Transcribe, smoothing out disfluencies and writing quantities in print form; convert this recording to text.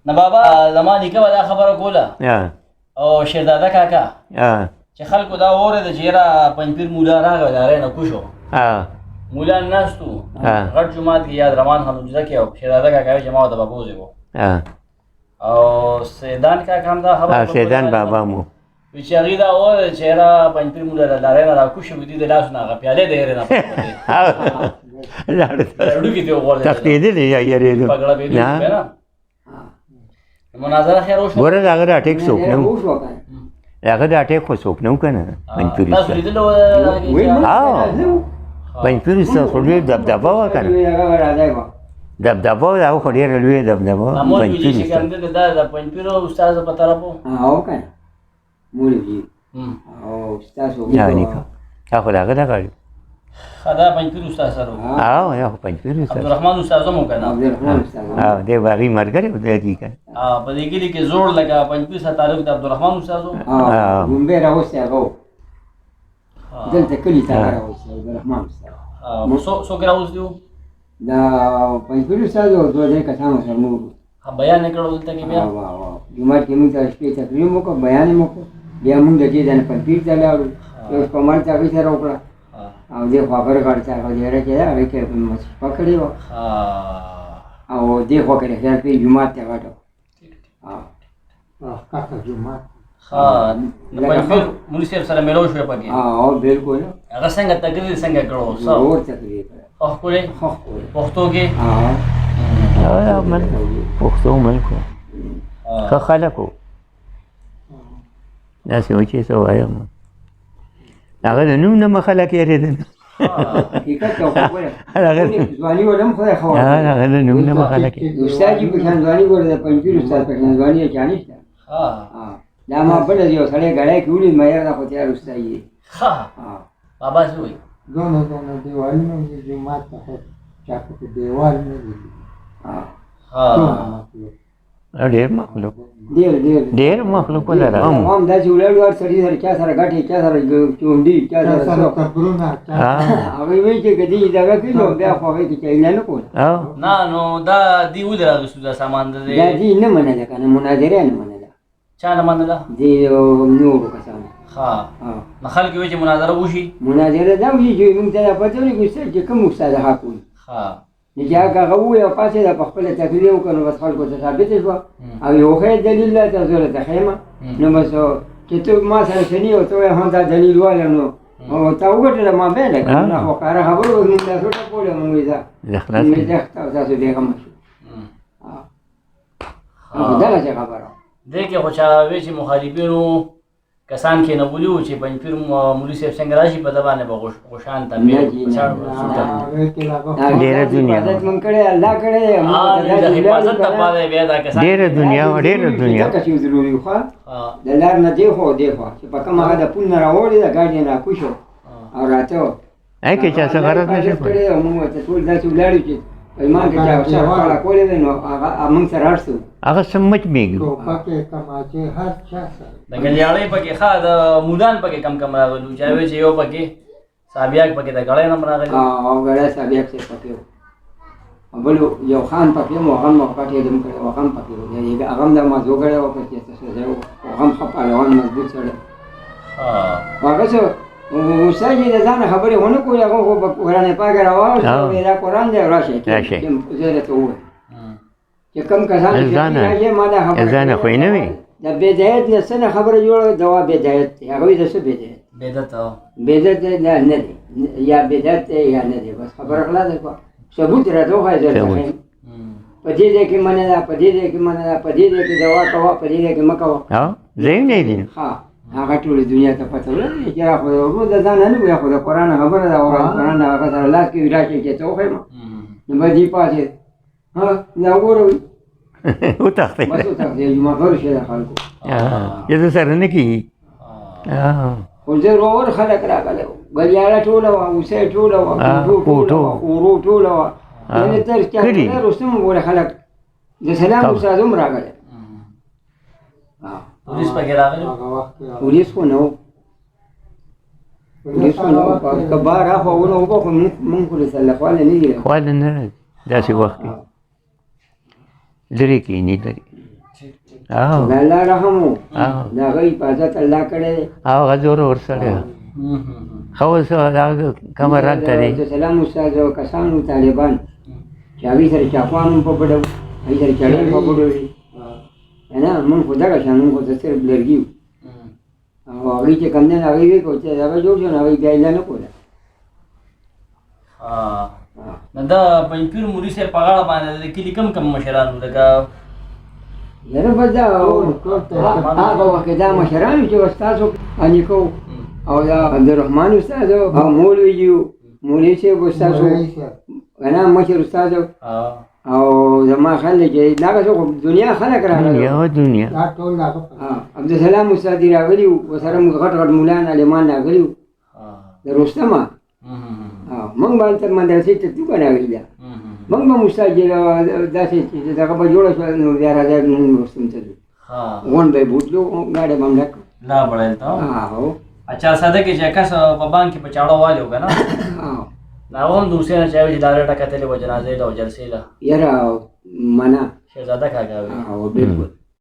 نه بابا زما نیکه به دا خبره کوله او شیرداده کاکا چې خلکو دا واورېده چې یاره پنجپیر مولا راغی د هری نه کوشو مولا ناستو غټ جومات کې یاد رمان خان عجزه کې او شیرداده کاکا چې ما ورته به بوځې وو او سیدان کاکا هم دا خبره سیدان بابا مو وی چې هغې دا وویل چې یاره پنجپیر مولا د هری نه راکوشو وي دوی د لاسو نه هغه پیالې د هرې نه ډوکې ته وغورځېدل تښتېدلې یا یېرېدو پګړه بېدو که نه مناظره خیر وشوه ګوره د هغه د اټیک څوک نه و د هغه د اټیک خو څوک نه و که نه پنجپیر تاسو لیدلی و پنجپیر استاد خو ډېر دبدبه وه که نه دبدبه وه د هغه خو ډېره لویه دبدبه پنجپیر استاد دا د پنجپیر استاد په طرف و که نه مولوي او استاد هغه خو د هغه دغه دا پنجپیر استاد سره و یا خو پنجپیر استاد عبدالرحمن استاد هم و که نه دی به هغې ملګری و دی که په دې کلي کې زوړ لکه پنجپیر سره تعلق د عبدالرحمن استاد و ګومبې راوستې هغه و دلته کلي ته راوستې عبدالرحمن استاد څوک راوستي وو دا پنجپیر استاد و دوه درې کسانو سره موږ بیان یې کړی دلته کې بیا جومات کې موږ ته شپې تقریر مو وکړ بیان یې مو وکړ بیا موږ د دې ځای نه پنجپیر ته لاړو یو کمر ته هغې سره وکړه او دې خوا برګاډ ته هغه ډېره چې ده هغې کې شپه کړې وه او دې خوا کې د خیال پیر جومات ته غټ د پنجپیر مولي صاحب سره میلاو شوې پکې بلکل هغه څنګه تقریر څنګه کړو ضرور تقریر ښه ښکلی پښتو کې پښتو ملک و ښه خلک و داسې و چې څه وایم هغه د نوم نه مخه خلک یېرېدل ځواني ولم خدای خوا هغه د نوم نه مخه خلک استاد جي په شان ځواني ګوره د پنجپیر استاد په شان ځواني یې چا نشته دا ما بله یو سړی ګړی کې ولید ما یاره دا خو تیار استاد یې بابا څه وایي دونه دیوالونه د جومات ته خو چا پکې دیوال نه لیدي ډېر مخلوق ډېر مخلوق ولره هم داسې ولاړ وار سړي سره چا سره ګټې چا سره چونډي چا سره قبرونه هغوی وایي چې که دې دغه کړي نو بیا خو هغې کې چایله نه کوله نه نو دا دې ولې راغوستو دا سامان د دا دې نه منله که نه مناظره نه منله چا نه منله دې نورو کسانو نو خلک وایي چې مناظره وشي مناظره دا وشي چې موږ ته دا پته ولګي چې کوم استاد حق وایي نو چې هغه ووایي او پاڅېده په خپله تقریر وکړه نو بس خلکو ته ثابته شوه او یو ښه دلیل دی ته زه درته ښیمه نو بس چې ته ما سره ښه نه یې ورته وایې دا دلیل واله نو تا وګټله ما بیا لکه نه خو ښکاره خبره وه موږ دا ټوټه پوله موږ وایي دا مې دښته او تاسو بېغمه شو دغسې خبره دې کې خو چا وایي چې مخالفینو کسان کې نبولي وو چې پنجپیر مولي صاحب څنګه راشي په ده باندې به غوښان ته ډېره دنیا ډېره دنیا و ډېره دنیا د لار نه دی خوا دی خوا چې په کوم هغه د پل نه راوړې ده ګاډي نه راکوشو او راته و هغې کې چا څه غرض نه شي کړی او موږ ورته ټول داسې ولاړو چې ایمان کې چا څه خواړه کولی دی نو هغه موږ سره اړ شو هغه څه مچ میږي ټوپکې تماچې هر چا سره د ګلیاړۍ پکې ښه د مودان پکې کم کم راغلي چا وایي چې یو پکې سابیاک پکې د ګړی نه هم راغلي او ګړی سابیاک صاحب پکې و او بل یو خان پکې و هغه هم پټې دم کړی و هغه هم پکې و هغه هم د مازو ګړی و پکې څه ځای و هغه هم ښه پهلوان مضبوط سړی هغه څه استاد یې د ځانه خبرې ونه کړې هغه خو په قرآن پاک راواخیست دا قرآن دی راشئ زه درته ووایم چې کوم کسان ما دا خبره ځانه خو یې نه وي د بدعت نه څه نه خبره جوړه دوا بدعت دی هغه وایي د څه بدعت دی نه دی یا بدعت دی یا نه دی بس خبره خلاصه کړه ثبوت راته وښایه زه درته ښیم په دې ځای کې مننه ده په دې ځای کې مننه ده په دې ځای کې دوا کوه په دې ځای کې مه کوه ځایونه یې دي هغه ټولې دنیا ته پته ولري چې خو ورو د ځانه نه وي خو د قرآن خبره ده او قرآن هغه سره لاس کې راشي چې ته وښیم نو به دې پاتې دا وګوروئ وتښتئ بس وتښتئ جمعه شي د خلکو چې د سره نه کېږي خو زه ورور خلک راغلی وو ګلیاړه ټوله وه اوسۍ ټوله وه کوټو ورو ټوله وه یعنې تر چا رستم وګوره خلک د سلام استاد هم راغلی پولیس پکې راغلی پولیس خو نه و پولیس خو نه و که بار راخواونه وبه خو مونږ خو له سله خواله نه دي خواله نه راځي داسې وخت کې لرې کښېني لرې الله رحم وو د هغه حفاظت الله کړی دی. هغه زور ورسره خو اوس هغه کمران ته دی د سلام استاد او کسانو طالبان چې هغوی سره چاپان هم په پډه وو، هغوی سره چړې هم په پډه وي نه مونږ خو دغه شان مونږ خو د صرف لرګي وو او هغوی چې کوم دی نو هغوی وی کو چې هغه جوړ شو نو هغوی بیا ایله نه کوله. نو دا پنځپیر مولوي صاحب په غاړه باندې د کلي کم کم مشران وو لکه یاره بس دا هغه وخت دا مشران چې استازو انیکو او دا عبدالرحمن استاد او مولوي یو مولوي صاحب استاد انا مشر استاد او زما خلک چې دغه څه دنیا خلک راغلي دنیا دا ټول هغه عبدالسلام استاد راغلي وو سره موږ غټ غټ مولان عالمان راغلي وو د رستم موږ باندې تر مدرسې ته تو راغلي دا موږ به مستاجر داسې چې دغه به جوړه شوه نو بیا راځه موږ رستم ته ځو غونډ به یې بوتلو ګاډی به هم ډک لا بړیل ته هو اچھا ساده کې چې کس په بانک کې په چاړو والو کنه نو هم دوسرے نه چاوي چې دارې ټکتلې و جنازې له جلسې له یاره منا شهزاده کاکا او بالکل